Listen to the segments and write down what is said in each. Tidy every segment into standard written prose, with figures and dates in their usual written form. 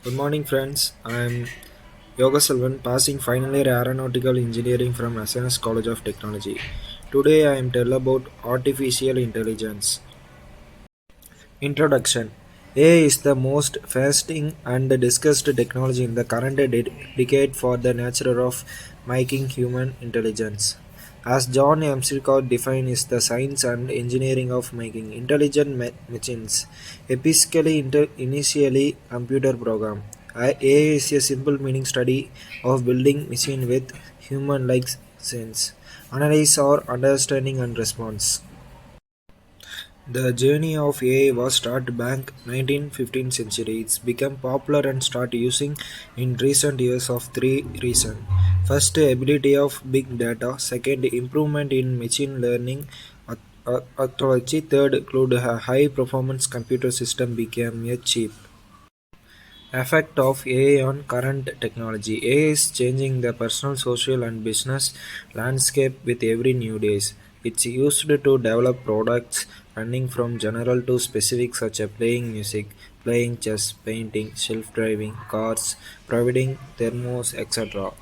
Good morning, friends. I'm Yoga Selvan, passing final year aeronautical engineering from SNS College of Technology. Today, I am tell about artificial intelligence. Introduction. AI is the most fascinating and discussed technology in the current decade for the nature of making human intelligence. As John McCall defined, is the science and engineering of making intelligent machines, initially computer program. AI is a simple meaning study of building machine with human-like sense, analyze or understanding and response. The journey of AI was started back 19th-15th century. It's become popular and started using in recent years of three reasons. First, ability of big data. Second, improvement in machine learning. Authority. Third, include a high performance computer system became a cheap. Effect of AI on current technology. AI is changing the personal, social, and business landscape with every new days. It's used to develop products running from general to specific, such as playing music, playing chess, painting, self-driving cars, providing thermos, etc.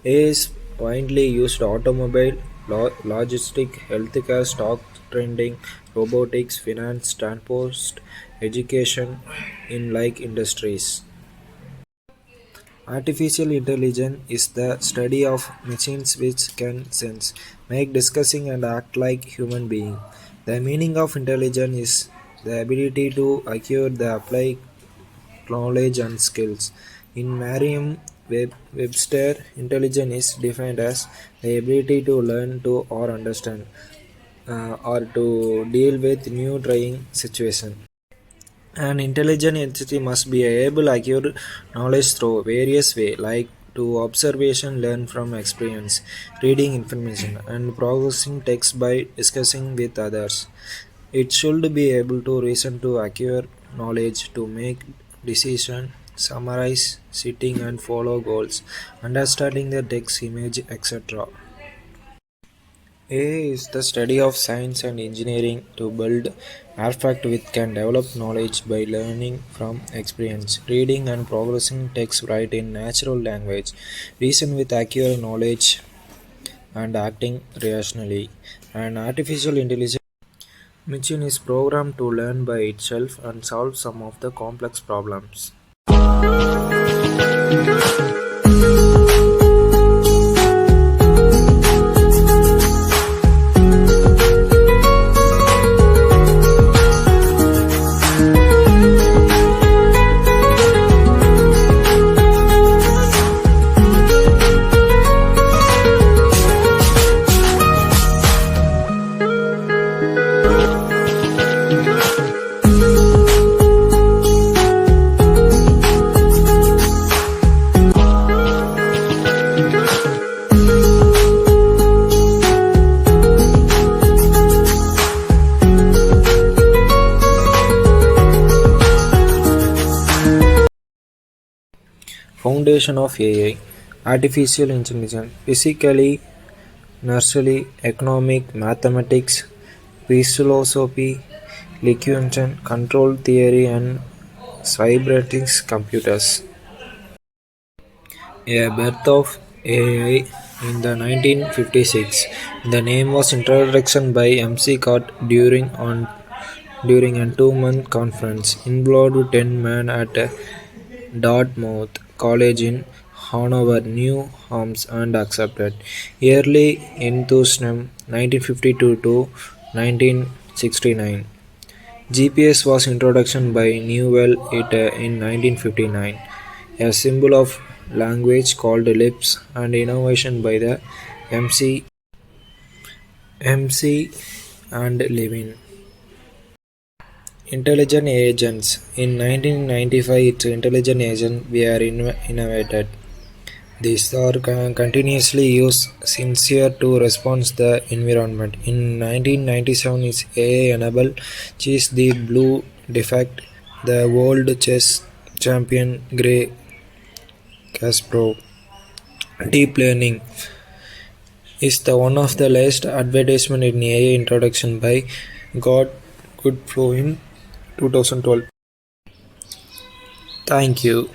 AI is widely used automobile, logistic, healthcare, stock trading, robotics, finance, transport, education in like industries. Artificial intelligence is the study of machines which can sense, make, discussing, and act like human beings. The meaning of intelligence is the ability to acquire the apply knowledge and skills. In Merriam Webster, intelligence is defined as the ability to learn to or understand or to deal with new trying situation. An intelligent entity must be able to acquire knowledge through various ways, like to observation, learn from experience, reading information, and processing text by discussing with others. It should be able to reason to acquire knowledge, to make decision, summarize, sitting and follow goals, understanding the text, image, etc. AI is the study of science and engineering to build artifact which can develop knowledge by learning from experience, reading and progressing text right in natural language, reason with accurate knowledge and acting rationally. An artificial intelligence machine is programmed to learn by itself and solve some of the complex problems. Foundation of AI, artificial intelligence, physically, nursery, economic, mathematics, philosophy, liquidation, control theory, and cybernetics computers. A birth of AI in the 1956. The name was introduced by McCart during a 2-month conference involved 10 men at Dartmouth College in Hanover, New Hampshire and accepted. Early enthusiasm 1952 to 1969. GPS was introduced by Newell in 1959, a symbol of language called lips and innovation by the MC and Levin. Intelligent agents. In 1995, its intelligent agents were innovated. These are continuously used sincere to respond to the environment. In 1997, its AI enabled Chess the Blue Defect, the world chess champion Gray Kasparov. Deep learning is the one of the latest advertisement in AI introduction by God Goodflow in 2012. Thank you.